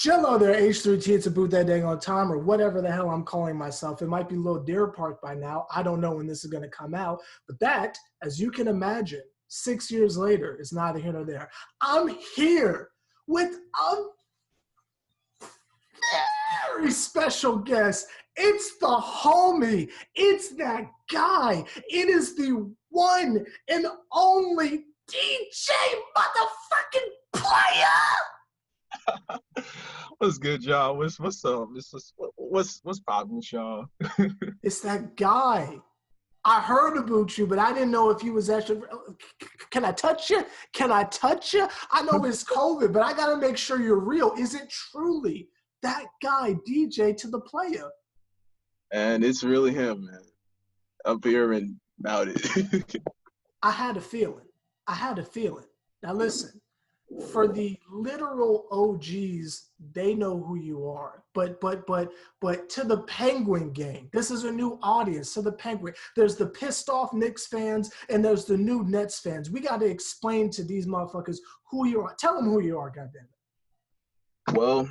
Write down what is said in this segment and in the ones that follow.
Jello there, H+III+T, it's about that dang on time, or whatever the hell I'm calling myself. It might be Lil Deer Park by now. I don't know when this is going to come out. But that, as you can imagine, 6 years later, is neither here nor there. I'm here with a very special guest. It's the homie. It's that guy. It is the one and only DJ motherfucking Playa. What's good, y'all? What's up? What's poppin', y'all? It's that guy. I heard about you, but I didn't know if he was actually. Can I touch you? Can I touch you? I know it's COVID, but I gotta make sure you're real. Is it truly that guy, DJ to the Playa? And it's really him, man. Up here and about it. I had a feeling. Now listen. For the literal OGs, they know who you are. But to the Penguin gang, this is a new audience. To the Penguin, there's the pissed off Knicks fans and there's the new Nets fans. We got to explain to these motherfuckers who you are. Tell them who you are, goddamn it. Well,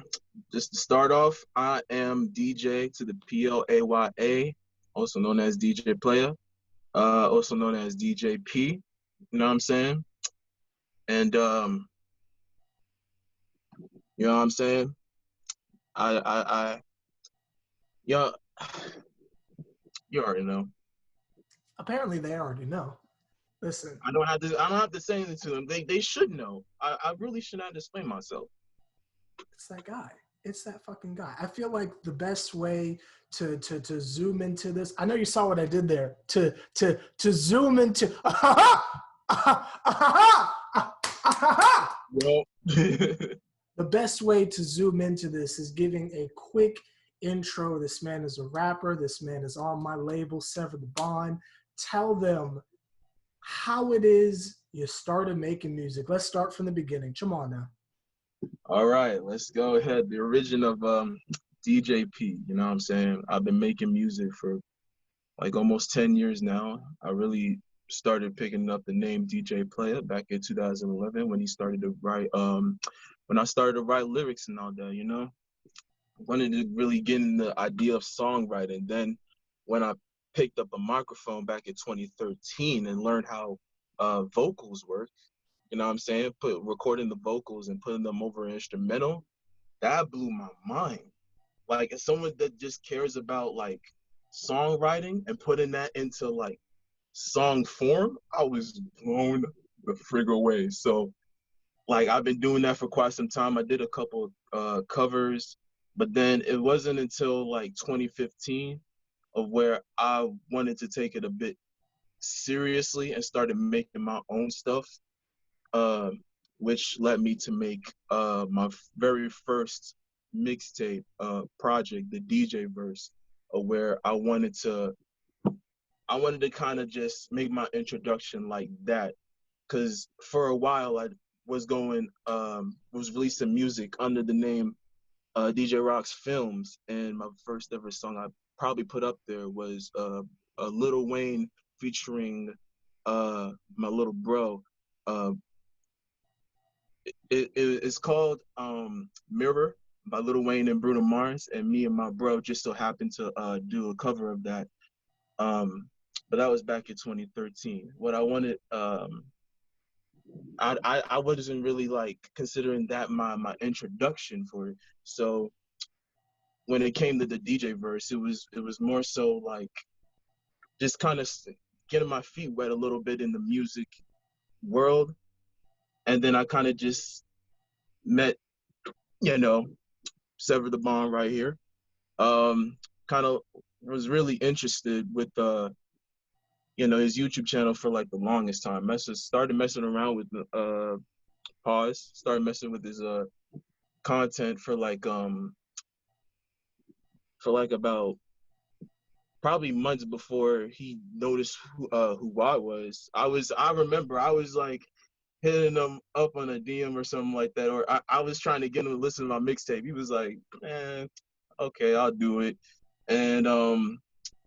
just to start off, I am DJ to the Playa, also known as DJ Playa, also known as DJP. You know what I'm saying? And you know what I'm saying? Yeah, you already know. Apparently they already know. Listen. I don't have to say anything to them. They should know. I really should not explain myself. It's that guy. It's that fucking guy. I feel like the best way to zoom into this. I know you saw what I did there. To zoom into Well, the best way to zoom into this is giving a quick intro. This man is a rapper. This man is on my label, SeverTheBond. Tell them how it is you started making music. Let's start from the beginning. Come on now. All right, let's go ahead. The origin of DJP, you know what I'm saying? I've been making music for like almost 10 years now. I really started picking up the name DJ Playa back in 2011 when he started to write when I started to write lyrics and all that, you know. I wanted to really get in the idea of songwriting. Then when I picked up a microphone back in 2013 and learned how vocals work, you know what I'm saying, recording the vocals and putting them over an instrumental, that blew my mind. Like, as someone that just cares about like songwriting and putting that into like song form, I was blown the frig away. So like, I've been doing that for quite some time. I did a couple covers, but then it wasn't until like 2015 of where I wanted to take it a bit seriously and started making my own stuff, which led me to make my very first mixtape project, the DJ verse, where I wanted to kind of just make my introduction like that, because for a while I was releasing music under the name DJ Rock's Films, and my first ever song I probably put up there was a Lil Wayne featuring my little bro. It's called Mirror by Lil Wayne and Bruno Mars, and me and my bro just so happened to do a cover of that. But that was back in 2013. What I wanted, I wasn't really like considering that my introduction for it. So when it came to the DJ verse, it was more so like just kind of getting my feet wet a little bit in the music world. And then I kind of just met, you know, SeverTheBond right here. Kind of was really interested with, you know, his YouTube channel for like the longest time. Started messing around with started messing with his content for like about probably months before he noticed who I was. I remember I was like hitting him up on a DM or something like that, or I was trying to get him to listen to my mixtape. He was like, man, okay, I'll do it. And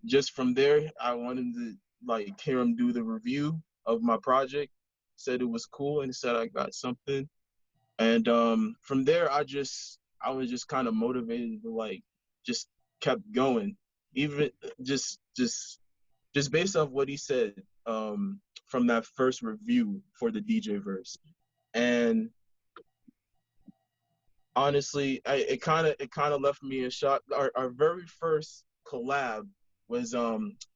just from there, I wanted to like hear him do the review of my project. Said it was cool and said I got something. And from there, I I was just kind of motivated to like just kept going, even just based off what he said from that first review for the DJ verse. And honestly, it kind of left me in shock. Our very first collab was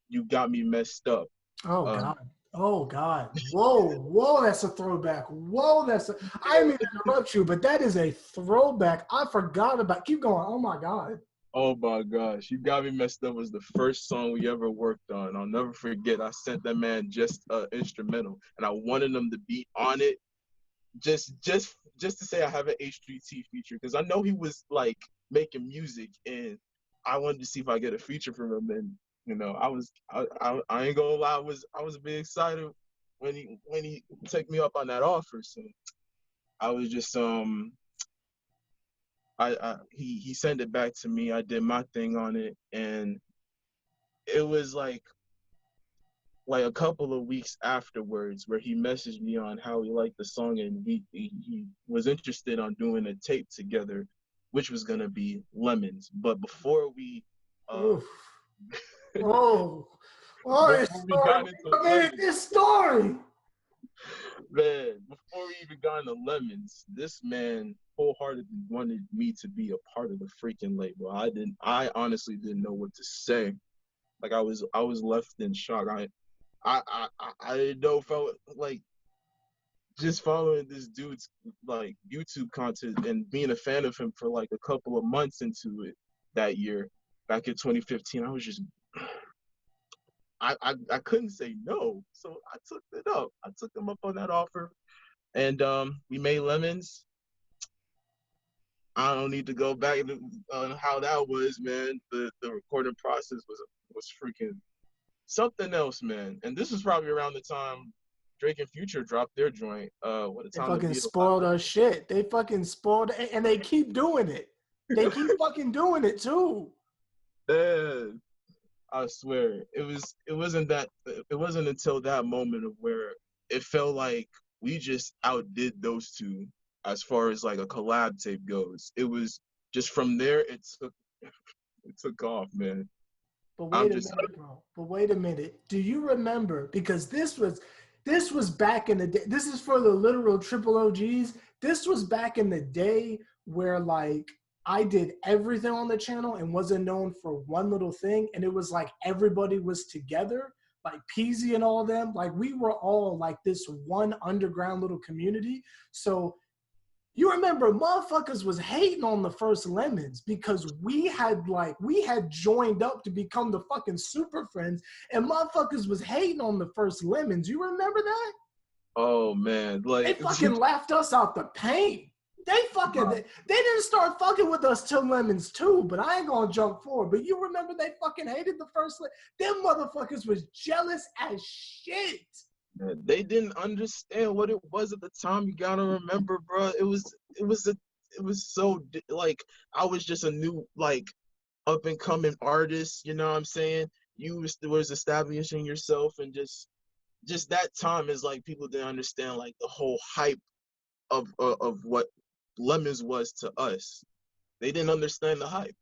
You Got Me Messed Up. Oh God. Oh God. Whoa, that's a throwback. I didn't mean to interrupt you, but that is a throwback. I forgot about. Keep going. Oh my God. Oh my gosh, You Got Me Messed Up was the first song we ever worked on. I'll never forget. I sent that man just instrumental, and I wanted him to be on it, just to say I have an H+III+T feature, because I know he was like making music, and I wanted to see if I get a feature from him. And you know, I ain't gonna lie, I was a bit excited when he took me up on that offer. So I was just he sent it back to me. I did my thing on it, and it was like a couple of weeks afterwards where he messaged me on how he liked the song, and he was interested on doing a tape together, which was gonna be Lemons. But before we This story. Man, before we even got into Lemons, this man wholeheartedly wanted me to be a part of the freaking label. I honestly didn't know what to say. Like I was left in shock. I didn't know if I was, like, just following this dude's like YouTube content and being a fan of him for like a couple of months into it that year, back in 2015. I was just I couldn't say no, so I took it up. I took him up on that offer, and we made Lemons. I don't need to go back on how that was, man. The recording process was freaking something else, man. And this was probably around the time Drake and Future dropped their joint. They fucking spoiled our shit. They fucking spoiled it, and they keep doing it. They keep fucking doing it too. Man, I swear, it wasn't until that moment of where it felt like we just outdid those two as far as like a collab tape goes. It was just from there it took off, man. But wait a minute, bro. But wait a minute. Do you remember? Because this was back in the day. This is for the literal triple OGs. This was back in the day where like I did everything on the channel and wasn't known for one little thing. And it was like everybody was together, like Peasy and all them. Like we were all like this one underground little community. So you remember motherfuckers was hating on the first Lemons because we had joined up to become the fucking super friends, and motherfuckers was hating on the first Lemons. You remember that? Oh man, like they fucking laughed us out the paint. They didn't start fucking with us till Lemons 2, but I ain't gonna jump forward. But you remember they fucking hated the first them motherfuckers was jealous as shit. They didn't understand what it was at the time. You gotta remember, bro. It was so like I was just a new like up and coming artist. You know what I'm saying? You was establishing yourself, and just that time is like people didn't understand like the whole hype of what Lemons was to us. They didn't understand the hype.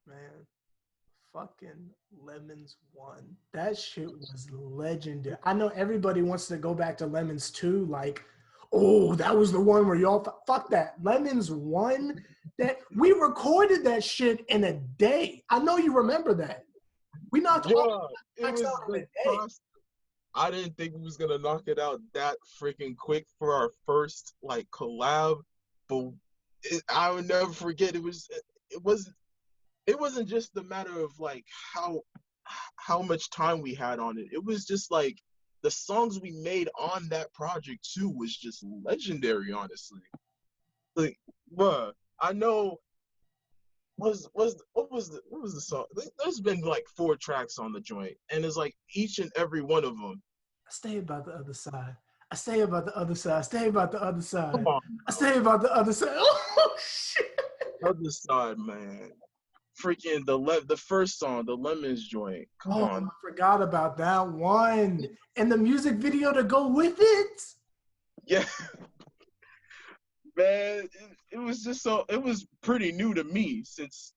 Man, fucking Lemons 1. That shit was legendary. I know everybody wants to go back to Lemons 2, like, oh, that was the one where y'all fuck that. Lemons 1, that we recorded that shit in a day. I know you remember that. We knocked all the tracks out in a day. I didn't think we was gonna knock it out that freaking quick for our first like collab, but I would never forget. It wasn't just a matter of like how much time we had on it. It was just like the songs we made on that project too was just legendary, honestly. Like, bruh, I know what was the song? There's been like 4 tracks on the joint, and it's like each and every one of them. I stay about the other side. I stay about the other side. I stay about the other side. Come on, I stay about the other side. Oh shit. Other side, man. Freaking the first song, the Lemons joint. Come on. I forgot about that one. And the music video to go with it. Yeah. Man, it was just so, it was pretty new to me since,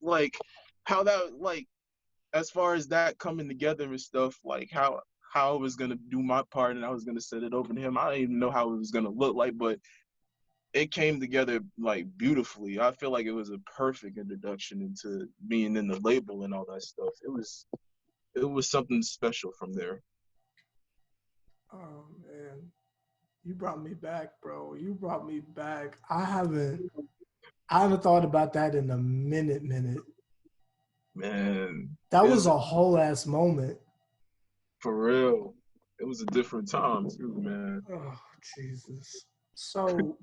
like, how that, like, as far as that coming together and stuff, like, how I was going to do my part and I was going to set it over to him. I didn't even know how it was going to look like, but it came together, like, beautifully. I feel like it was a perfect introduction into being in the label and all that stuff. It was something special from there. Oh man, you brought me back, bro. You brought me back. I haven't thought about that in a minute. Man, That was a whole ass moment. For real. It was a different time too, man. Oh, Jesus. So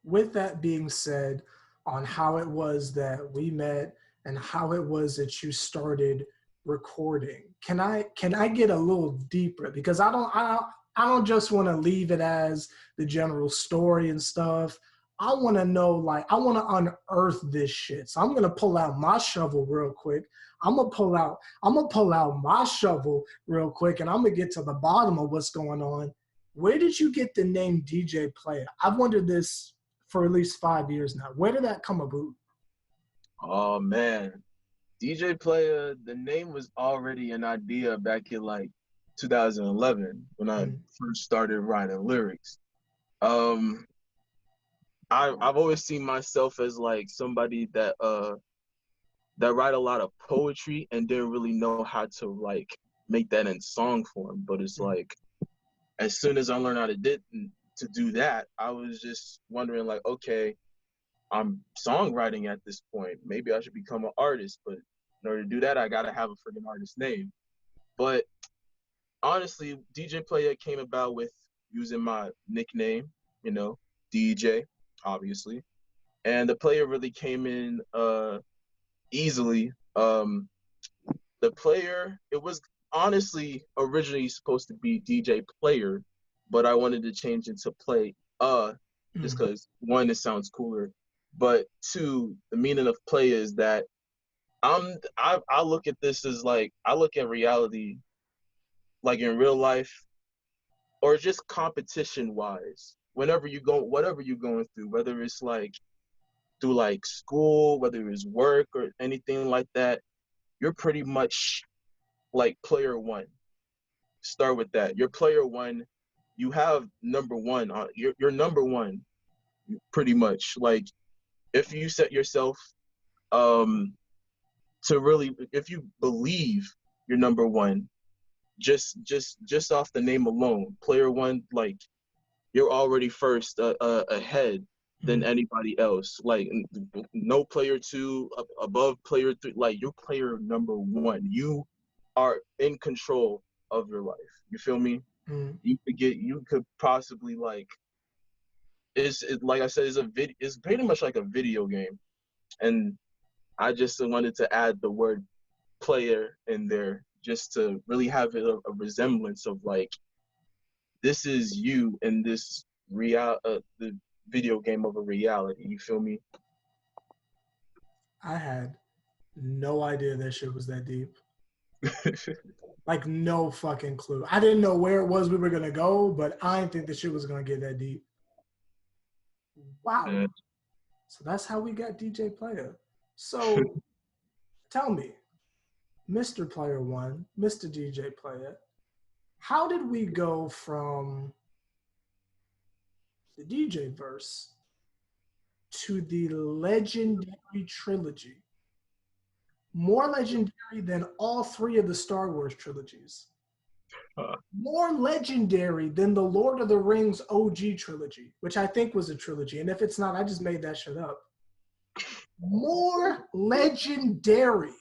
with that being said, on how it was that we met and how it was that you started recording, can I get a little deeper? Because I don't just want to leave it as the general story and stuff. I want to know, like, I want to unearth this shit. So I'm gonna pull out my shovel real quick. I'm gonna pull out my shovel real quick, and I'm gonna get to the bottom of what's going on. Where did you get the name DJ Playa? I've wondered this for at least 5 years now. Where did that come about? Oh man. DJ Playa, the name was already an idea back in like 2011 when I first started writing lyrics. I've always seen myself as like somebody that write a lot of poetry and didn't really know how to like make that in song form. But it's like, as soon as I learned how to do that, I was just wondering like, okay, I'm songwriting at this point. Maybe I should become an artist, but in order to do that, I gotta have a freaking artist name. But honestly, DJ Playa came about with using my nickname, you know, DJ, obviously. And the player really came in easily. The player, it was honestly originally supposed to be DJ Player, but I wanted to change it to Play just because one, it sounds cooler, but two, the meaning of play is that I look at this as like, I look at reality like in real life or just competition wise. Whatever you're going through, whether it's like through like school, whether it's work or anything like that, you're pretty much like player one. Start with that. You're player one. You have number one. You're number one, pretty much. Like if you set yourself to really, if you believe you're number one, just off the name alone, player one, like you're already first ahead than anybody else. Like no player two above player three. Like you're player number one. You are in control of your life. You feel me? You could possibly like, like I said, it's pretty much like a video game, and I just wanted to add the word player in there just to really have a resemblance of like, this is you in this the video game of a reality. You feel me? I had no idea that shit was that deep. Like no fucking clue. I didn't know where it was we were gonna go, but I didn't think the shit was gonna get that deep. Wow. Yeah. So that's how we got DJ Playa. So tell me, Mr. Player One, Mr. DJ Playa, how did we go from the DJ verse to the legendary trilogy? More legendary than all three of the Star Wars trilogies. More legendary than the Lord of the Rings OG trilogy, which I think was a trilogy. And if it's not, I just made that shit up. More legendary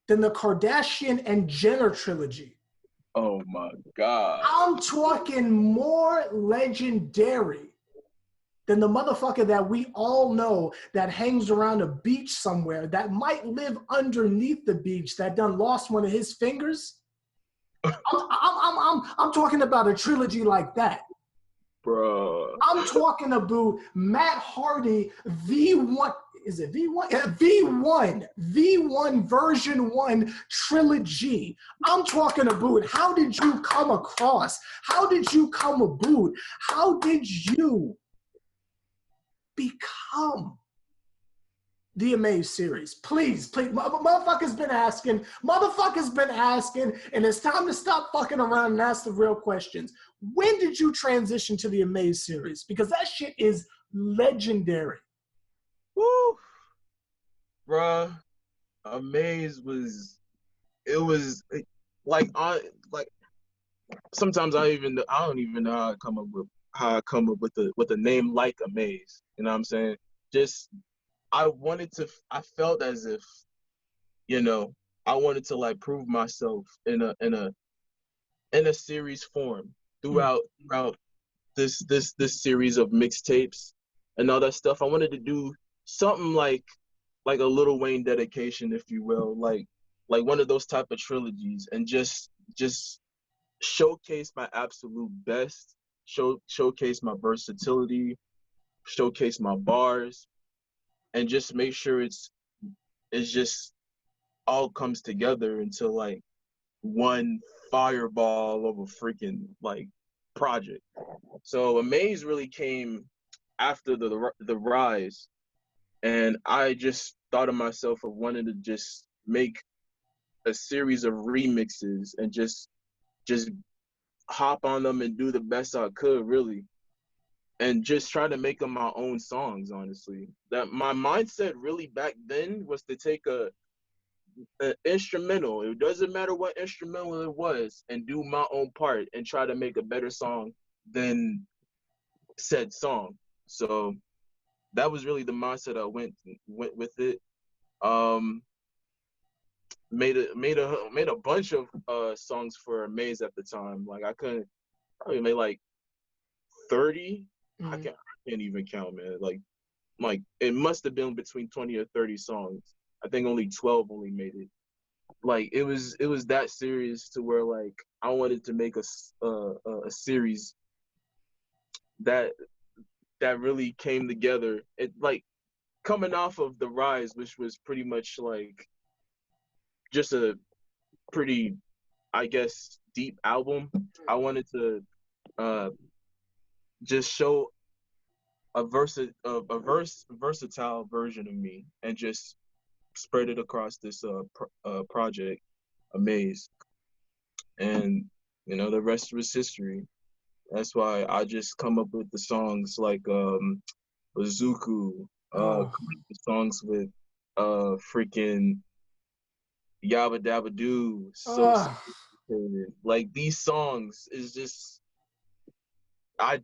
than the Kardashian and Jenner trilogy. Oh my God. I'm talking more legendary than the motherfucker that we all know that hangs around a beach somewhere that might live underneath the beach that done lost one of his fingers. I'm talking about a trilogy like that. Bro. I'm talking about Matt Hardy V1. Is it V1? Yeah, V1. V1 version 1 trilogy. I'm talking about how did you come across? How did you come about? How did you become the Amaze series? Please, please. Motherfuckers been asking, and it's time to stop fucking around and ask the real questions. When did you transition to the Amaze series? Because that shit is legendary. Woo! Bruh, Amaze was, it was like, sometimes I don't even know how I come up with the name like Amaze. You know what I'm saying? Just, I felt as if, you know, I wanted to like prove myself in a series form throughout this series of mixtapes and all that stuff. I wanted to do something like a Lil Wayne dedication, if you will, like one of those type of trilogies, and just showcase my absolute best, showcase my versatility, showcase my bars, and just make sure it's just all comes together into like one fireball of a freaking like project. So Amaze really came after the rise, and I just thought of myself of wanting to just make a series of remixes and just hop on them and do the best I could, really, and just try to make them my own songs. Honestly, that my mindset really back then was to take an instrumental. It doesn't matter what instrumental it was, and do my own part and try to make a better song than said song. So that was really the mindset I went with it. Made a bunch of songs for Amaze at the time. Like I couldn't probably made like 30. I can't even count, man. Like it must have been between 20 or 30 songs. I think only 12 only made it. Like it was that serious to where like I wanted to make a series that really came together. It like coming off of the rise, which was pretty much like just a pretty, I guess, deep album. I wanted to just show a versatile version of me and just spread it across this project, Amaze. And you know, the rest was history. That's why I just come up with the songs like Bazuku, the songs with freaking Yabba Dabba Doo, so sophisticated. Like these songs is just that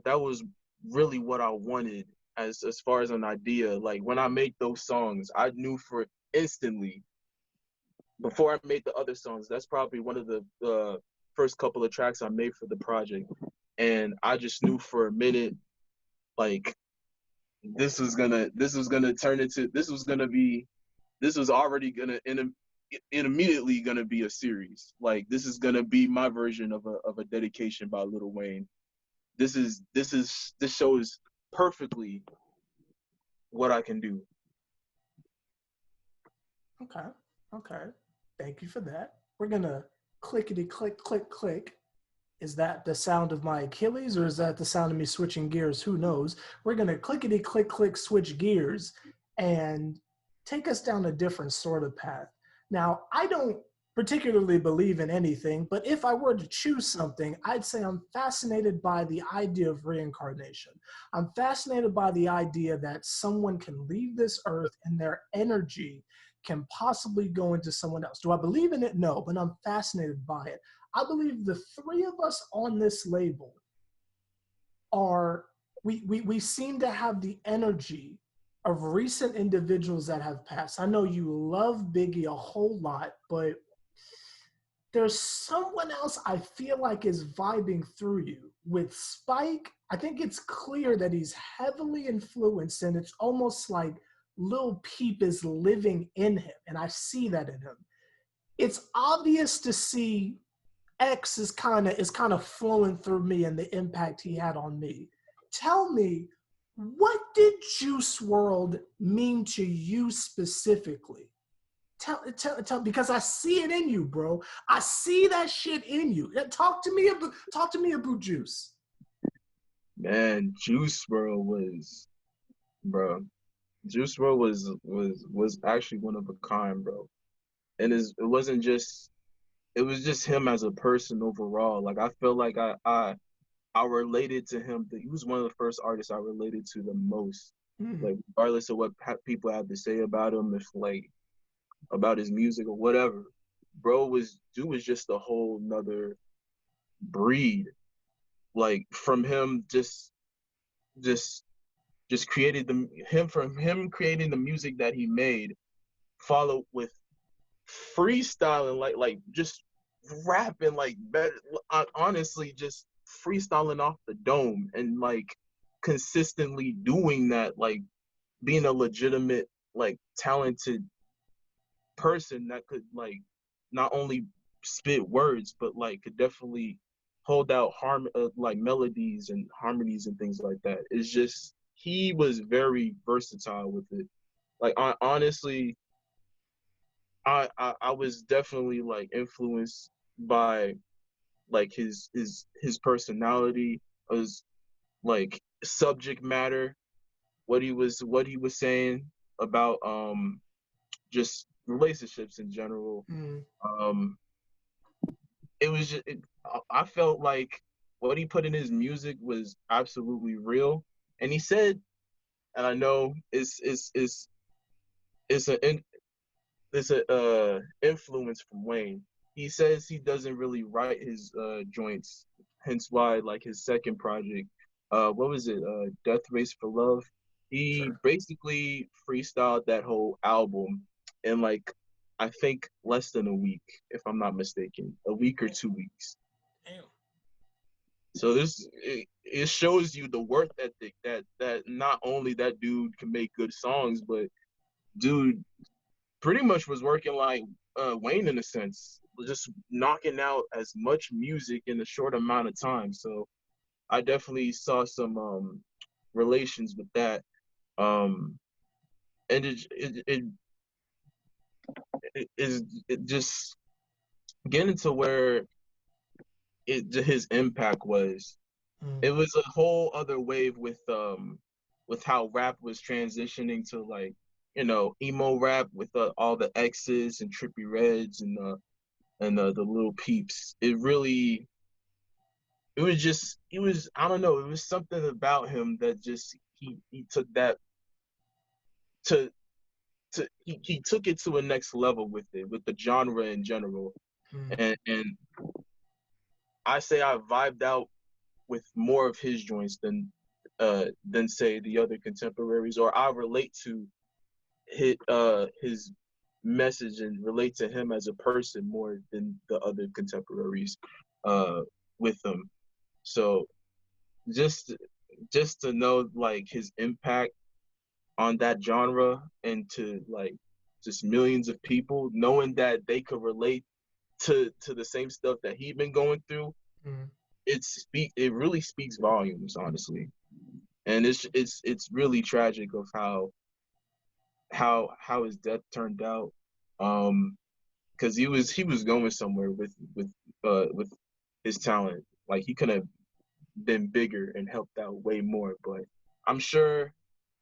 was really what I wanted as far as an idea. Like when I made those songs, I knew for instantly before I made the other songs, that's probably one of the first couple of tracks I made for the project. And I just knew for a minute, like this was already gonna immediately gonna be a series. Like this is gonna be my version of a dedication by Lil Wayne. This shows perfectly what I can do. Okay. Thank you for that. We're gonna clickety click click click. Is that the sound of my Achilles, or is that the sound of me switching gears? Who knows? We're gonna clickety click click switch gears and take us down a different sort of path. Now, I don't particularly believe in anything, but if I were to choose something, I'd say I'm fascinated by the idea of reincarnation. I'm fascinated by the idea that someone can leave this earth and their energy can possibly go into someone else. Do I believe in it? No, but I'm fascinated by it. I believe the three of us on this label we seem to have the energy of recent individuals that have passed. I know you love Biggie a whole lot, but there's someone else I feel like is vibing through you. With Spike, I think it's clear that he's heavily influenced, and it's almost like Lil Peep is living in him, and I see that in him. It's obvious to see X is kind of flowing through me and the impact he had on me. Tell me, what did Juice WRLD mean to you specifically? Tell, because I see it in you, bro. I see that shit in you. Talk to me about Juice. Man, Juice WRLD bro. Juice WRLD was actually one of a kind, bro. And it wasn't just it was just him as a person overall. Like I feel like I related to him. He was one of the first artists I related to the most. Mm. Like regardless of what people have to say about him, if like about his music or whatever, dude was just a whole nother breed. Like from him just just created from him creating the music that he made, followed with freestyling, like just rapping, like better, honestly just freestyling off the dome and like consistently doing that, like being a legitimate, like talented person that could like not only spit words but like could definitely hold out like melodies and harmonies and things like that. It's just he was very versatile with it. Like honestly, I was definitely like influenced by like his personality, his like subject matter, what he was saying about just relationships in general. Mm. Um, it was just, I felt like what he put in his music was absolutely real, and he said, and I know it's a it's a influence from Wayne. He says he doesn't really write his joints, hence why like his second project, what was it, Death Race for Love. He Sure. basically freestyled that whole album in like I think less than a week, if I'm not mistaken, a week or 2 weeks. Damn. So it shows you the work ethic that not only that dude can make good songs, but dude pretty much was working like Wayne in a sense, just knocking out as much music in a short amount of time. So I definitely saw some relations with that, and it just getting to where his impact was. Mm. It was a whole other wave with how rap was transitioning to like emo rap with all the X's and Trippy Reds and the little peeps. It was I don't know, it was something about him that just he took that to he took it to a next level with the genre in general. Mm. And I say I vibed out with more of his joints than say the other contemporaries, or I relate to his message and relate to him as a person more than the other contemporaries uh with him. So just just to know like his impact on that genre and to like just millions of people knowing that they could relate to the same stuff that he'd been going through, Mm. it really speaks volumes, honestly. And it's really tragic of how his death turned out. Because he was going somewhere with his talent. Like he could have been bigger and helped out way more. But I'm sure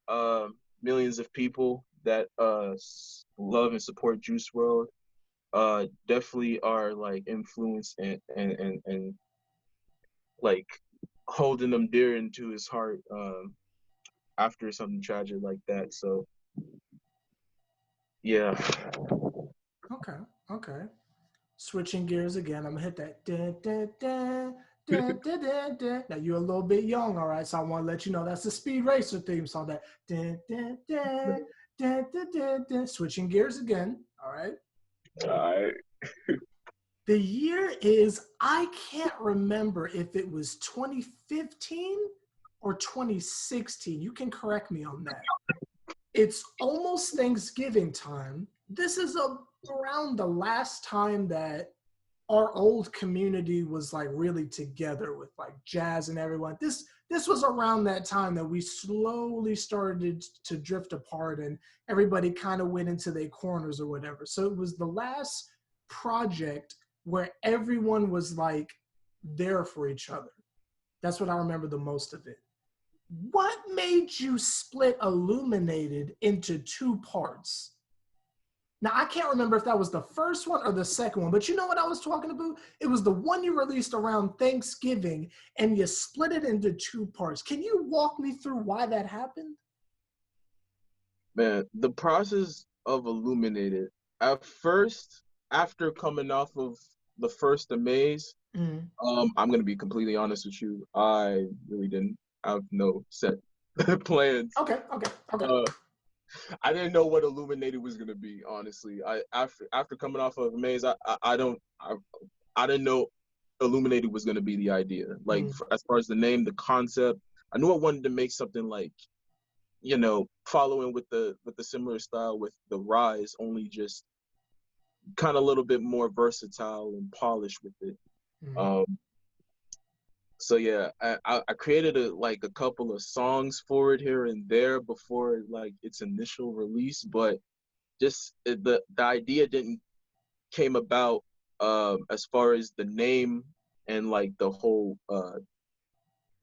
uh, millions of people that love and support Juice WRLD definitely are like influenced and like holding them dear into his heart after something tragic like that. So yeah. Okay. Okay. Switching gears again. I'm gonna hit that. Dun, dun, dun, dun, dun, dun, dun. Now you're a little bit young, all right. So I want to let you know that's the Speed Racer theme song. That dun, dun, dun, dun, dun, dun, dun. Switching gears again. All right. All right. The year is, I can't remember if it was 2015 or 2016. You can correct me on that. It's almost Thanksgiving time. This is around the last time that our old community was like really together with like jazz and everyone. This was around that time that we slowly started to drift apart and everybody kind of went into their corners or whatever. So it was the last project where everyone was like there for each other. That's what I remember the most of it. what made you split Illuminated into 2 parts? Now, I can't remember if that was the first one or the second one, but you know what I was talking about? It was the one you released around Thanksgiving, and you split it into 2 parts. Can you walk me through why that happened? Man, the process of Illuminated, at first, after coming off of the first Amaze, I'm gonna be completely honest with you. I really didn't have no set plans. Okay. I didn't know what Illuminated was gonna be. Honestly, after coming off of Amaze, I didn't know Illuminated was gonna be the idea. Like as far as the name, the concept, I knew I wanted to make something like, you know, following with the similar style with the Rise, only just kind of a little bit more versatile and polished with it. So yeah, I created a couple of songs for it here and there before like its initial release, but just the idea didn't came about as far as the name and like the whole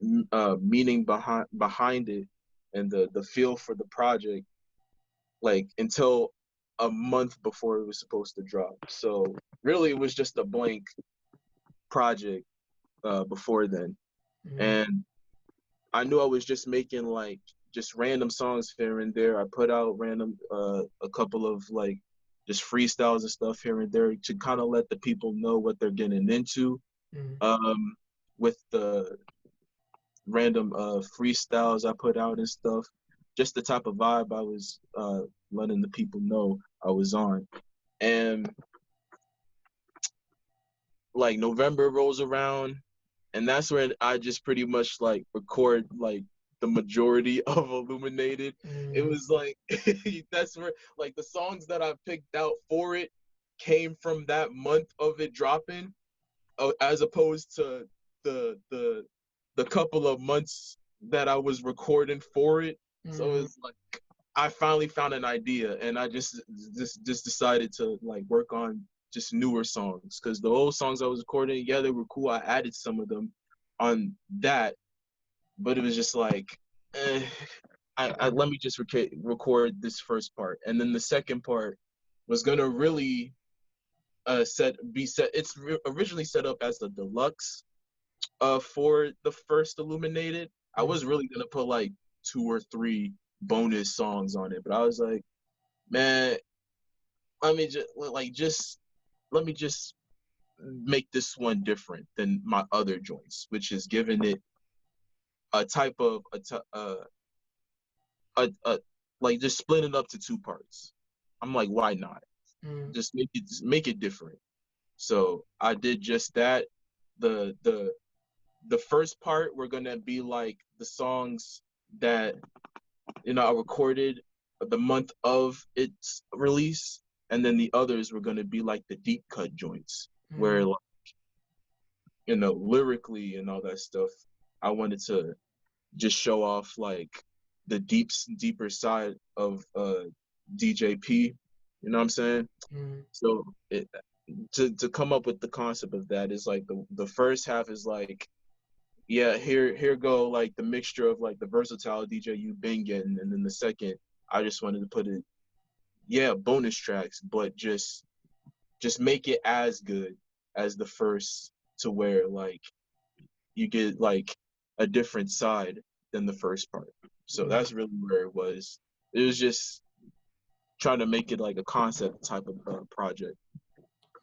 meaning behind it and the feel for the project, like until a month before it was supposed to drop. So really it was just a blank project before then. And I knew I was just making like just random songs here and there. I put out random a couple of like just freestyles and stuff here and there to kind of let the people know what they're getting into. With the random freestyles I put out and stuff, just the type of vibe I was letting the people know I was on. And like November rolls around, and that's when I just pretty much like record like the majority of Illuminated. It was like that's where like the songs that I picked out for it came from that month of it dropping, as opposed to the couple of months that I was recording for it. So it's like I finally found an idea, and I just decided to like work on just newer songs, because the old songs I was recording, yeah, they were cool. I added some of them on that, but it was just like, let me just record this first part, and then the second part was gonna really be set. It's originally set up as the deluxe for the first Illuminated. I was really gonna put like 2 or 3 bonus songs on it, but I was like, man, let me just make this one different than my other joints, which is giving it a type of like just split it up to 2 parts. I'm like, why not? Just make it different. So I did just that. The first part were gonna be like the songs that, you know, I recorded the month of its release, and then the others were gonna be like the deep cut joints, where like, you know, lyrically and all that stuff, I wanted to just show off like the deeper side of DJP. You know what I'm saying? So to come up with the concept of that is like the first half is like, yeah, here go like the mixture of like the versatile DJ you've been getting, and then the second, I just wanted to put it, yeah, bonus tracks, but just make it as good as the first, to where like you get like a different side than the first part. So that's really where it was. It was just trying to make it like a concept type of project.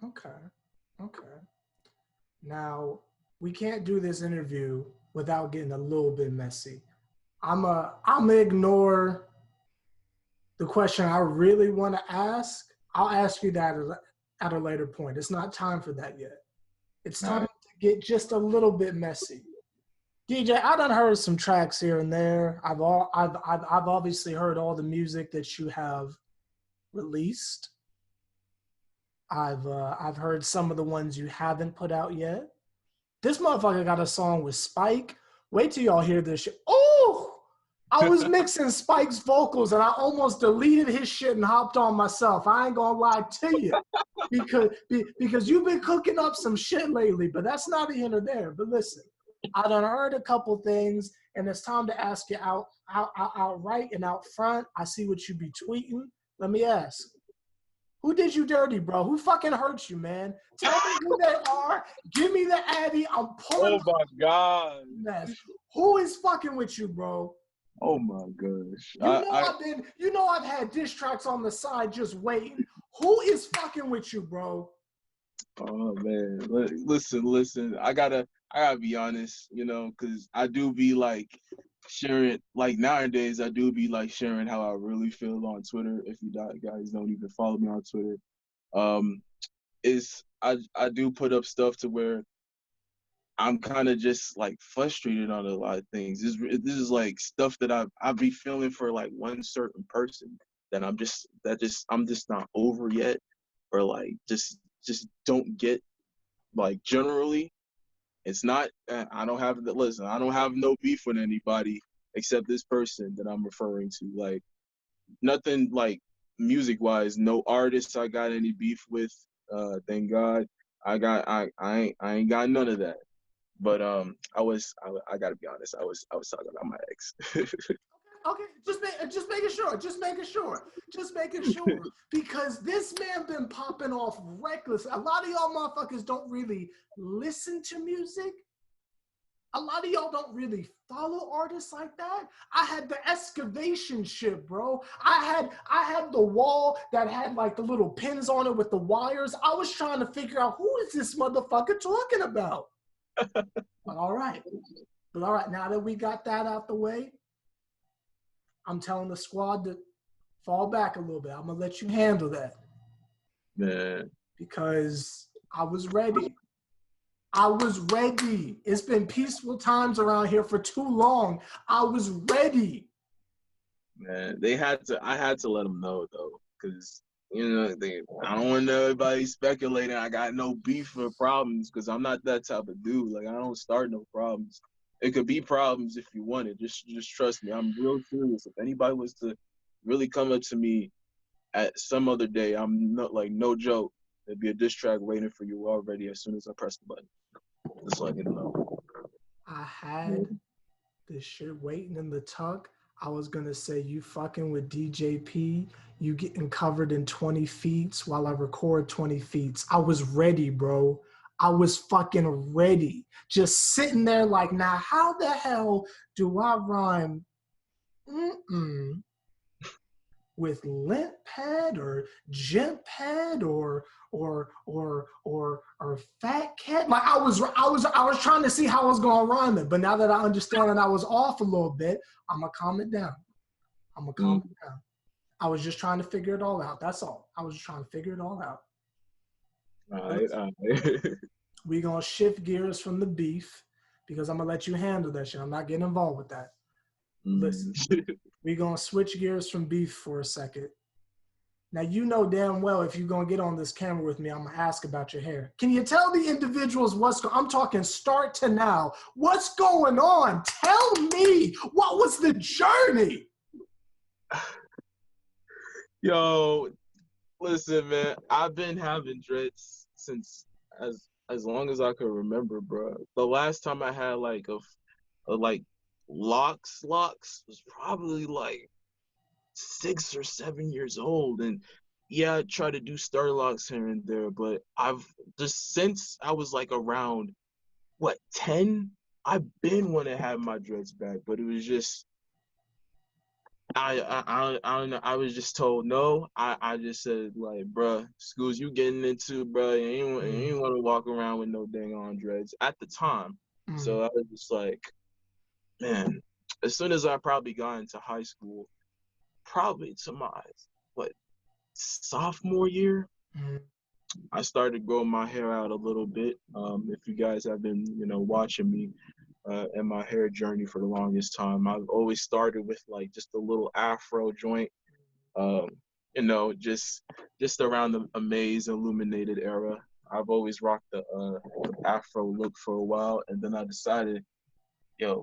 Okay. Now, we can't do this interview without getting a little bit messy. I'm gonna ignore the question I really want to ask. I'll ask you that at a later point. It's not time for that yet. It's time to get just a little bit messy. DJ, I done heard some tracks here and there. I've obviously heard all the music that you have released. I've heard some of the ones you haven't put out yet. This motherfucker got a song with Spike. Wait till y'all hear this shit. Oh, I was mixing Spike's vocals and I almost deleted his shit and hopped on myself. I ain't gonna lie to you, because you've been cooking up some shit lately, but that's not here nor there. But listen, I done heard a couple things, and it's time to ask you outright and out front. I see what you be tweeting. Let me ask. Who did you dirty, bro? Who fucking hurt you, man? Tell me who they are. Give me the Addy. I'm pulling. Oh my God. Mess. Who is fucking with you, bro? Oh my gosh. I've had diss tracks on the side just waiting. Who is fucking with you, bro? Oh man. Listen. I gotta be honest, you know, because I do be like sharing, like nowadays I do be like sharing how I really feel on Twitter. If you guys don't even follow me on Twitter, is I do put up stuff to where I'm kind of just like frustrated on a lot of things. This is like stuff that I be feeling for like one certain person that I'm just not over yet, or like just don't get. Like generally, it's not. I don't have no beef with anybody except this person that I'm referring to. Like nothing like music wise. No artists I got any beef with. Thank God. I ain't got none of that. But I gotta be honest. I was talking about my ex. Okay, just making sure, because this man been popping off reckless. A lot of y'all motherfuckers don't really listen to music. A lot of y'all don't really follow artists like that. I had the excavation shit, bro. I had the wall that had like the little pins on it with the wires. I was trying to figure out who is this motherfucker talking about. But all right. Now that we got that out the way, I'm telling the squad to fall back a little bit. I'm going to let you handle that. Man. Because I was ready. It's been peaceful times around here for too long. I was ready. Man, I had to let them know though, because you know I don't want everybody speculating. I got no beef or problems, because I'm not that type of dude. Like I don't start no problems. It could be problems if you want it. Just trust me. I'm real serious. If anybody was to really come up to me at some other day, I'm not like no joke. There'd be a diss track waiting for you already as soon as I press the button. Just letting you know. I had this shit waiting in the tuck. I was gonna say you fucking with DJP, you getting covered in 20 feet while I record 20 feet. I was ready, bro. I was fucking ready. Just sitting there like, now how the hell do I rhyme with lint pad or gent pad or fat cat? Like I was trying to see how I was gonna rhyme it, but now that I understand and I was off a little bit, I'm gonna calm it down. I was just trying to figure it all out. That's all. I was just trying to figure it all out. All right. We're going to shift gears from the beef, because I'm going to let you handle that shit. I'm not getting involved with that. Listen, we're going to switch gears from beef for a second. Now, you know damn well if you're going to get on this camera with me, I'm going to ask about your hair. Can you tell the individuals I'm talking start to now. What's going on? Tell me, what was the journey? Yo, listen, man. I've been having dreads since as long as I could remember, bro. The last time I had like a like locks was probably like 6 or 7 years old, and yeah, I try to do star locks here and there, but I've just since I was like around 10, I've been want to have my dreads back, but it was just I don't know. I was just told no. I just said like, bruh, schools you getting into, bruh, you ain't want to walk around with no dang on dreads at the time. So I was just like, man. As soon as I probably got into high school, probably to my sophomore year, I started growing my hair out a little bit. If you guys have been watching me in my hair journey for the longest time, I've always started with like just a little afro joint, just around the Amaze Illuminated era. I've always rocked the afro look for a while, and then I decided,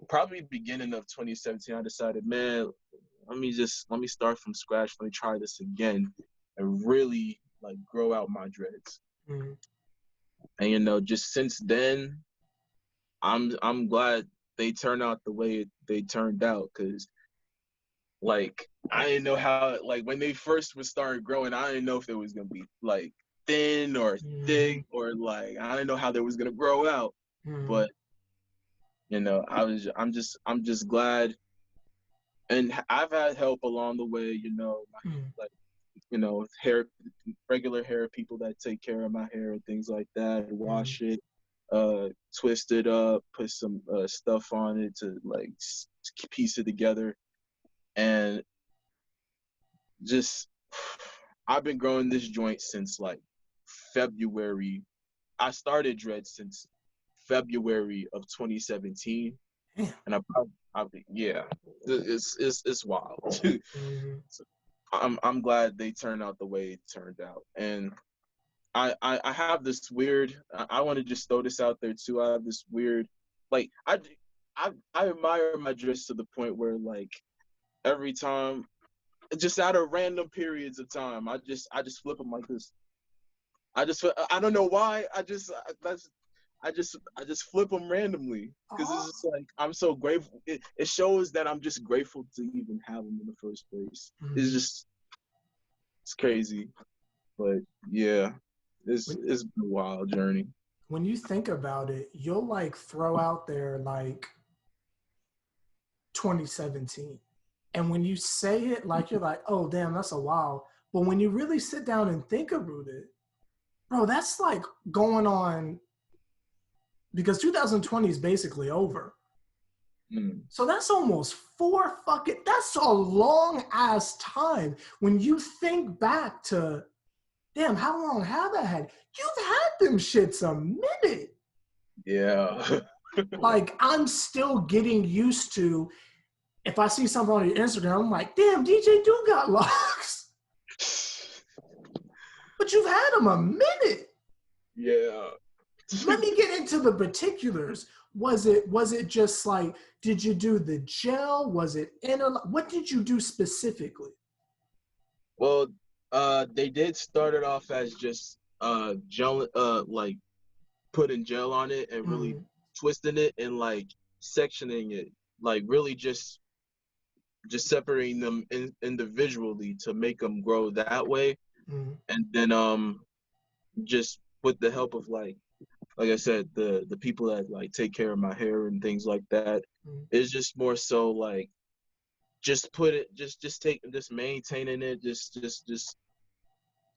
probably beginning of 2017, I decided, man, let me start from scratch. Let me try this again and really like grow out my dreads. And just since then, I'm glad they turn out the way they turned out, because like I didn't know how, like when they first was starting growing, I didn't know if it was gonna be like thin or thick, or like I didn't know how they was gonna grow out. But you know, I'm just glad, and I've had help along the way. You know, like you know, regular hair people that take care of my hair and things like that, wash it, twist it up, put some stuff on it to like piece it together, and just I've been growing this joint since like February. I started dread since February of 2017, and yeah, it's wild. So I'm glad they turned out the way it turned out, and I have this weird. I want to just throw this out there too. I have this weird, like I admire my dress to the point where like every time, just out of random periods of time, I just flip them like this. I don't know why. I just flip them randomly, because it's just like I'm so grateful. It shows that I'm just grateful to even have them in the first place. It's crazy, but yeah, it's been a wild journey. When you think about it, you'll like throw out there like 2017. And when you say it, like you're like, oh damn, that's a while. But when you really sit down and think about it, bro, that's like going on, because 2020 is basically over. So that's almost that's a long ass time. When you think back to, damn, how long have I had? You've had them shits a minute. Yeah. Like, I'm still getting used to, if I see something on your Instagram, I'm like, damn, DJ do got locks. But you've had them a minute. Yeah. Let me get into the particulars. Was it just like, did you do the gel? Was it what did you do specifically? Well, they did start it off as just gel, like putting gel on it and really twisting it and like sectioning it, like really just separating them individually to make them grow that way. And then just with the help of like I said, the people that like take care of my hair and things like that, it's just more so like just maintaining it,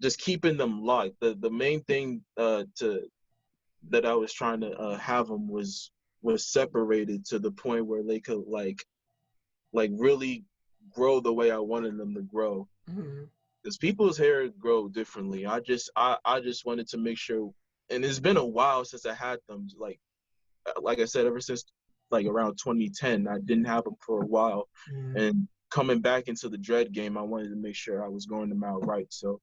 just keeping them locked. The main thing that I was trying to have them was separated to the point where they could like really grow the way I wanted them to grow. Because people's hair grow differently. I just wanted to make sure, and it's been a while since I had them. Like I said, ever since like around 2010, I didn't have them for a while. And coming back into the dread game, I wanted to make sure I was growing them out right. So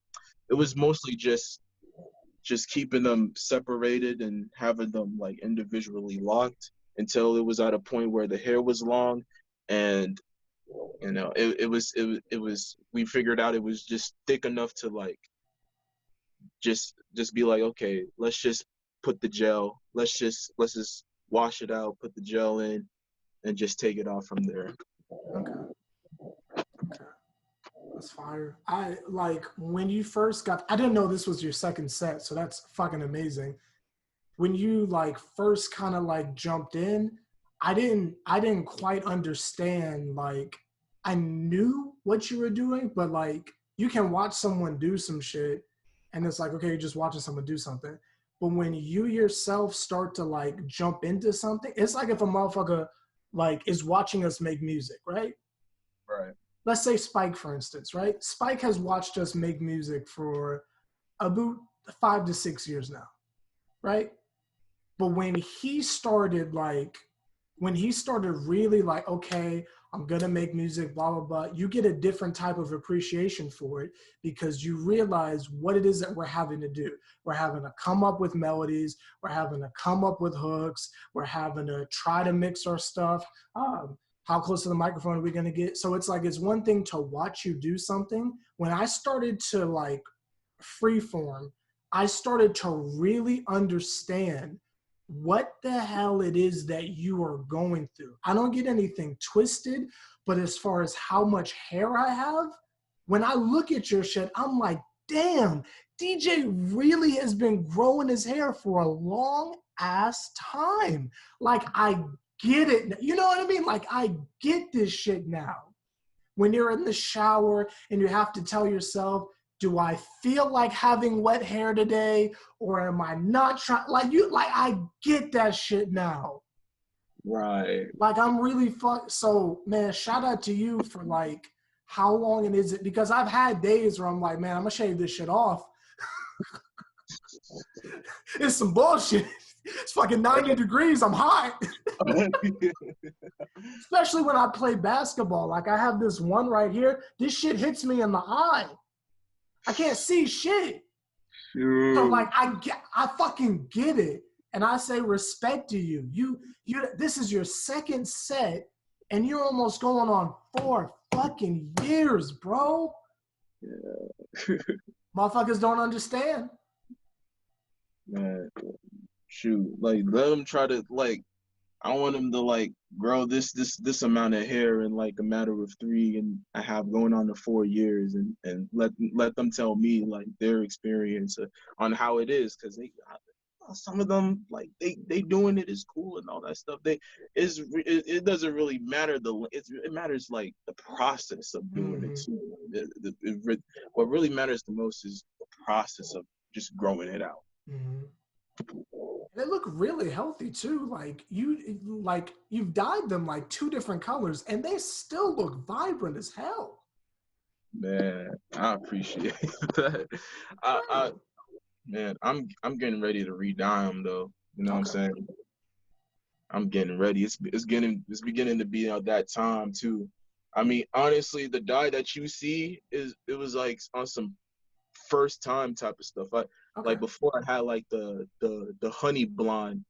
it was mostly just keeping them separated and having them like individually locked until it was at a point where the hair was long, and you know it was we figured out it was just thick enough to like just be like, okay, let's just put the gel, let's just wash it out, put the gel in, and just take it off from there. Okay. That's fire. I like when you first got, I didn't know this was your second set, so that's fucking amazing. When you like first kind of like jumped in, I didn't quite understand, like I knew what you were doing, but like you can watch someone do some shit and it's like, okay, you're just watching someone do something. But when you yourself start to like jump into something, it's like if a motherfucker like is watching us make music, right? Right. Let's say Spike, for instance, right? Spike has watched us make music for about 5 to 6 years now, right? But when he started really like, okay, I'm going to make music, blah, blah, blah, you get a different type of appreciation for it because you realize what it is that we're having to do. We're having to come up with melodies. We're having to come up with hooks. We're having to try to mix our stuff. How close to the microphone are we going to get? So it's like, it's one thing to watch you do something. When I started to like freeform, I started to really understand what the hell it is that you are going through. I don't get anything twisted, but as far as how much hair I have, when I look at your shit, I'm like, damn, DJ really has been growing his hair for a long ass time. Like, I get it. You know what I mean? Like, I get this shit now. When you're in the shower and you have to tell yourself, do I feel like having wet hair today, or am I not trying? Like, I get that shit now. Right. Like, I'm really so, man, shout out to you for like, how long it is it? Because I've had days where I'm like, man, I'm gonna shave this shit off. It's some bullshit. It's fucking 90 degrees. I'm hot. Especially when I play basketball. Like, I have this one right here. This shit hits me in the eye. I can't see shit. So like, I fucking get it. And I say respect to you. You this is your second set and you're almost going on 4 fucking years, bro. Yeah. Motherfuckers don't understand. Man, shoot, like let them try to like. I want them to like grow this amount of hair in like a matter of 3.5 going on to 4 years, and let them tell me like their experience on how it is, because some of them like they doing it is cool and all that stuff. It doesn't really matter it matters like the process of doing it too. What really matters the most is the process of just growing it out. Mm-hmm. They look really healthy too. Like you've dyed them like 2 different colors and they still look vibrant as hell. Man, I appreciate that. Man, I'm getting ready to re-dye them though. You know what I'm saying? I'm getting ready. It's beginning to be at that time too. I mean, honestly, the dye that you see it was like on some first time type of stuff. Like before I had like the honey blonde.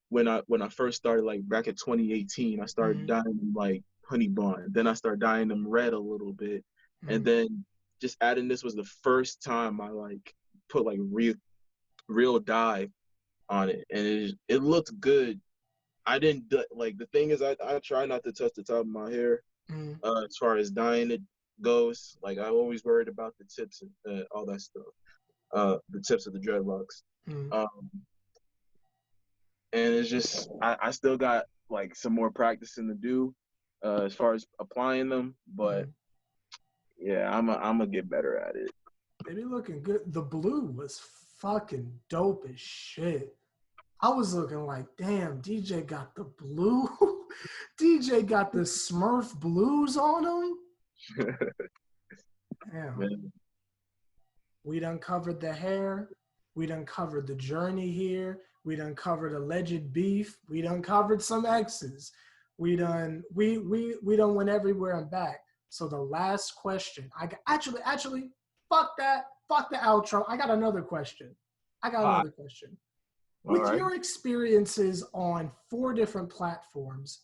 When I first started, like back in 2018, I started dyeing them like honey blonde. Then I started dyeing them red a little bit, and then just adding this was the first time I like put like real dye on it, and it looked good. I didn't like the thing is I try not to touch the top of my hair as far as dyeing it goes. Like I always worried about the tips and all that stuff, the tips of the dreadlocks. And it's just I still got like some more practicing to do as far as applying them, but yeah, I'm gonna get better at it. They be looking good. The blue was fucking dope as shit. I was looking like, damn, DJ got the blue. DJ got the Smurf blues on him. Damn. Man. We done covered the hair. We done covered the journey here. We done covered alleged beef. We done covered some exes. We done went everywhere and back. So the last question, actually, fuck that. Fuck the outro. I got another question. With your experiences on 4 different platforms,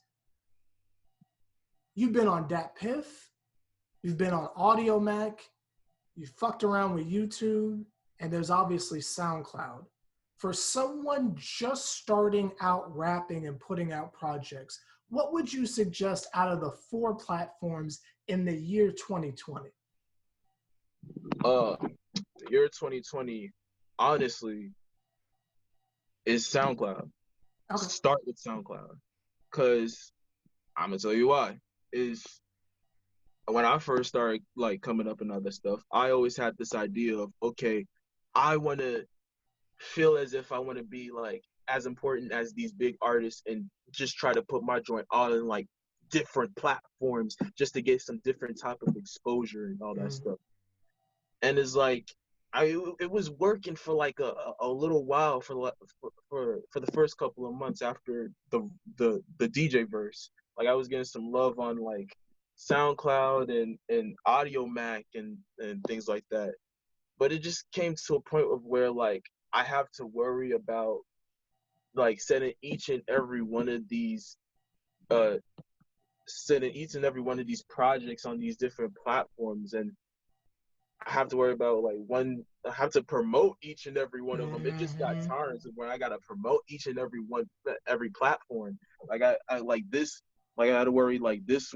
you've been on Dat Piff, you've been on Audio Mac, you fucked around with YouTube, and there's obviously SoundCloud. For someone just starting out rapping and putting out projects, what would you suggest out of the 4 platforms in the year 2020? The year 2020, honestly, is SoundCloud. Okay. Start with SoundCloud, because I'm gonna tell you why. Is when I first started like coming up and other stuff, I always had this idea of, okay, I want to feel as if I want to be like as important as these big artists and just try to put my joint all in like different platforms just to get some different type of exposure and all that stuff. And it's like it was working for like a little while for the first couple of months after the DJ verse. Like I was getting some love on like SoundCloud and Audio Mac and things like that. But it just came to a point of where like I have to worry about like sending each and every one of these projects on these different platforms, and I have to worry about like I have to promote each and every one of them. It just got Mm-hmm. tiring to where I gotta promote each and every one, every platform. Like I like this. Like I had to worry like this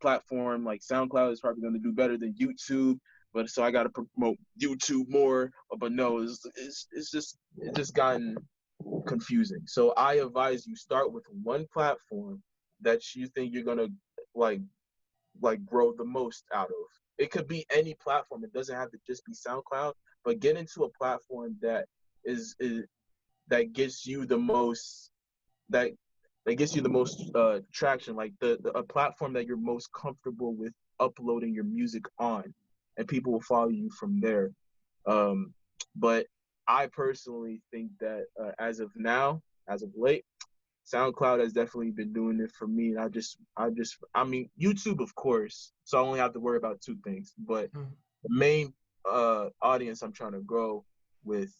platform like SoundCloud is probably gonna do better than YouTube, but so I gotta promote YouTube more. But no, it's just gotten confusing. So I advise you start with one platform that you think you're gonna like grow the most out of. It could be any platform. It doesn't have to just be SoundCloud, but get into a platform that is that gets you the most that that gets you the most traction, like the a platform that you're most comfortable with uploading your music on, and people will follow you from there. Um, but I personally think that as of now, as of late, SoundCloud has definitely been doing it for me. And I mean, YouTube, of course. So I only have to worry about two things. But the main audience I'm trying to grow with,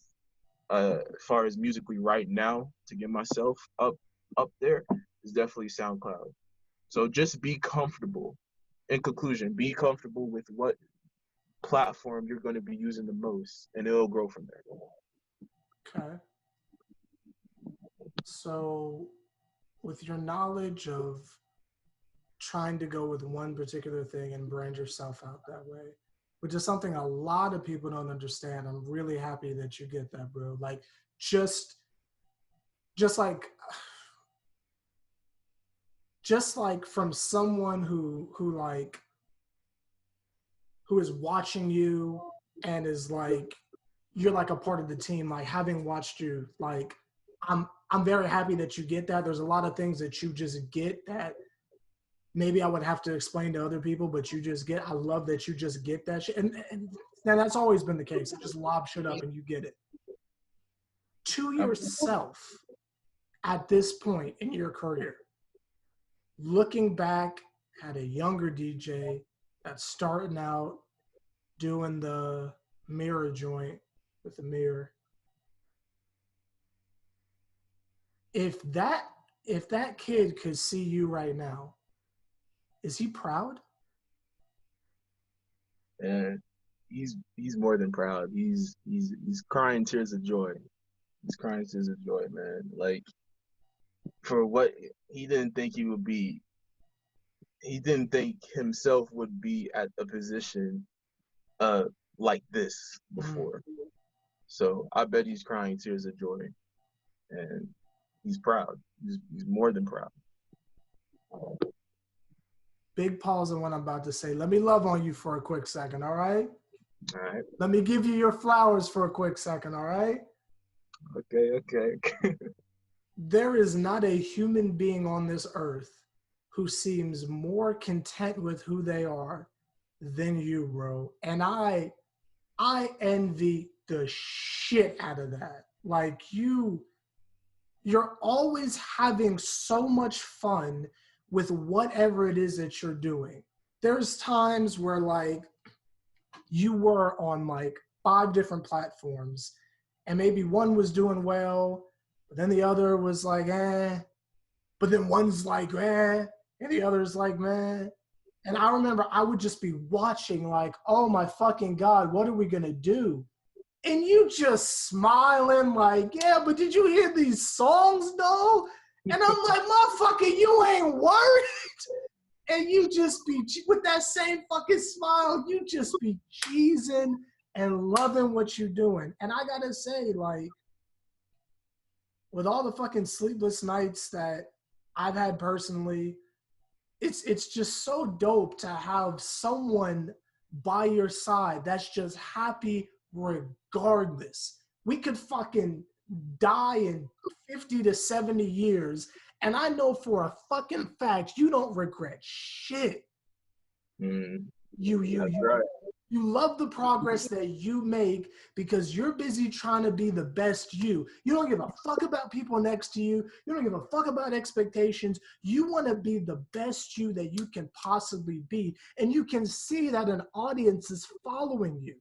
as far as musically right now, to get myself up there, is definitely SoundCloud. So just be comfortable. In conclusion, be comfortable with what platform you're going to be using the most, and it'll grow from there. Okay. So, with your knowledge of trying to go with one particular thing and brand yourself out that way, which is something a lot of people don't understand. I'm really happy that you get that, bro. Like, just like from someone who is watching you and is like, you're like a part of the team, like having watched you, like I'm very happy that you get that. There's a lot of things that you just get that maybe I would have to explain to other people, but you just get. I love that you just get that shit. And that's always been the case. You just lob shit up and you get it. To yourself at this point in your career, looking back at a younger DJ that's starting out doing the mirror joint with the mirror, if that kid could see you right now, is he proud? And he's more than proud. He's crying tears of joy. He's crying tears of joy, man. Like, for what he didn't think he would be. He didn't think himself would be at a position like this before. So I bet he's crying tears of joy, and he's proud. He's more than proud. Big pause on what I'm about to say. Let me love on you for a quick second, all right? All right. Let me give you your flowers for a quick second, all right? Okay. There is not a human being on this earth who seems more content with who they are than you, bro. And I envy the shit out of that. Like, you're always having so much fun with whatever it is that you're doing. There's times where like you were on like 5 different platforms and maybe one was doing well, but then the other was like, but then one's like, and the other's like, man. And I remember I would just be watching like, oh my fucking God, what are we gonna do? And you just smiling like, yeah, but did you hear these songs though? And I'm like, motherfucker, you ain't worried. And you just be, with that same fucking smile, you just be cheesing and loving what you're doing. And I gotta say, like, with all the fucking sleepless nights that I've had personally, it's just so dope to have someone by your side that's just happy regardless. We could fucking die in 50 to 70 years, and I know for a fucking fact you don't regret shit. You love the progress that you make because you're busy trying to be the best you. You don't give a fuck about people next to you. You don't give a fuck about expectations. You want to be the best you that you can possibly be. And you can see that an audience is following you.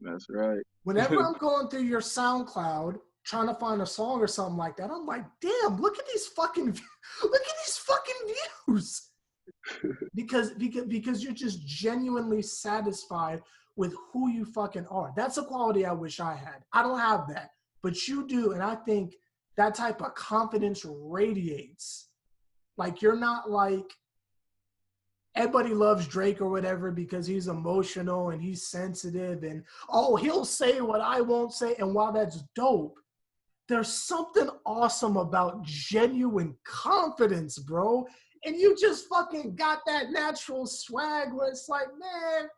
That's right. Whenever I'm going through your SoundCloud trying to find a song or something like that, I'm like, damn, look at these fucking views. because you're just genuinely satisfied with who you fucking are. That's a quality I wish I had. I don't have that, but you do, and I think that type of confidence radiates. Like, you're not like, everybody loves Drake or whatever because he's emotional and he's sensitive and, oh, he'll say what I won't say. And while that's dope, there's something awesome about genuine confidence, bro. And you just fucking got that natural swag where it's like, man,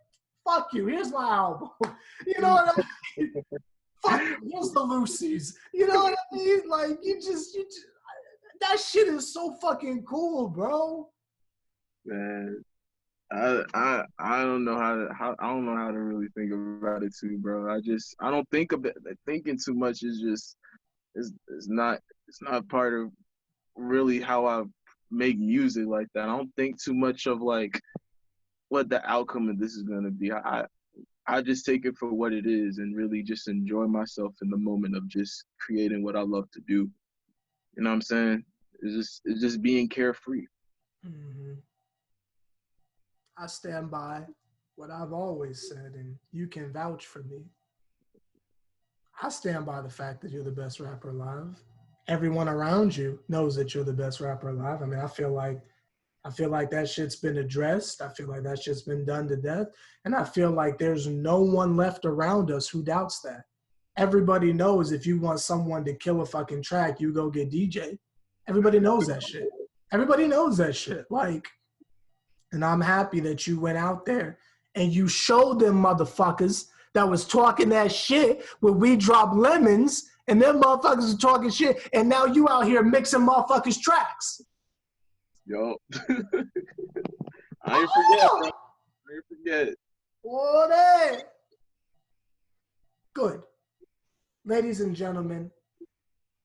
fuck you. Here's my album. You know what I mean? Fuck you. Here's the Lucy's. You know what I mean? Like, you just, that shit is so fucking cool, bro. Man, I don't know I don't know how to really think about it too, bro. I don't think of it. Thinking too much is just it's not part of really how I make music like that. I don't think too much of like what the outcome of this is gonna be. I just take it for what it is and really just enjoy myself in the moment of just creating what I love to do. You know what I'm saying? It's just being carefree. Mm-hmm. I stand by what I've always said, and you can vouch for me. I stand by the fact that you're the best rapper alive. Everyone around you knows that you're the best rapper alive. I mean, I feel like that shit's been addressed. I feel like that shit's been done to death. And I feel like there's no one left around us who doubts that. Everybody knows if you want someone to kill a fucking track, you go get DJ. Everybody knows that shit. Everybody knows that shit. Like, and I'm happy that you went out there and you showed them motherfuckers that was talking that shit when we dropped lemons and them motherfuckers were talking shit. And now you out here mixing motherfuckers' tracks. Yo. I ain't forget, bro. I ain't forget. What a good. Ladies and gentlemen,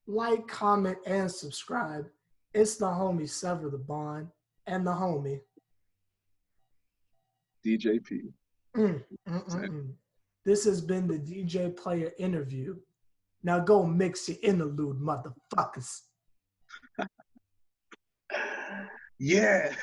like, comment, and subscribe. It's the homie SeverTheBond and the homie DJP. This has been the DJ Playa Interview. Now go mix your interlude, motherfuckers. Yeah.